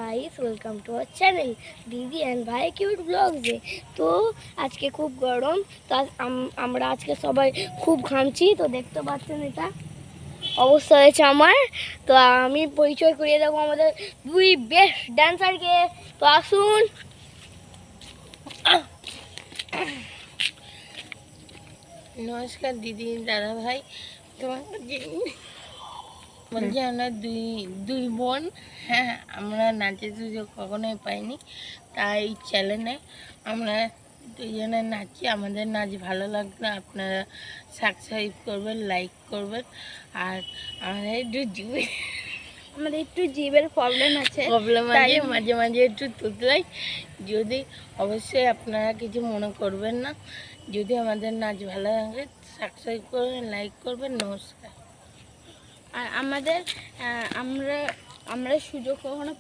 Guys, welcome to our channel দিদি and ভাই cute ব্লগসে। তো আজকে খুব গরম, তো আমরা আজকে সবাই খুব ঘামছি। তো দেখতে পাচ্ছেন এটা অবস্থা হয়েছে আমার। তো আমি পরিচয় করিয়ে দেবো আমাদের দুই বেস্ট ড্যান্সারকে। তো আসুন। নমস্কার দিদি, দাদা ভাই। তোমার বলছি আমরা দুই বোন। হ্যাঁ, আমরা নাচের সুযোগ কখনোই পাইনি, তাই চ্যানেলে আমরা দুজনে নাচি। আমাদের নাচ ভালো লাগলে আপনারা সাবস্ক্রাইব করবেন, লাইক করবেন। আর আমাদের একটু জিভের প্রবলেম আছে, মাঝে মাঝে একটু তুতলাই। যদি অবশ্যই আপনারা কিছু মনে করবেন না। যদি আমাদের নাচ ভালো লাগে সাবস্ক্রাইব করবেন, লাইক করবেন। নমস্কার। আর আমরা সুযোগ কখনো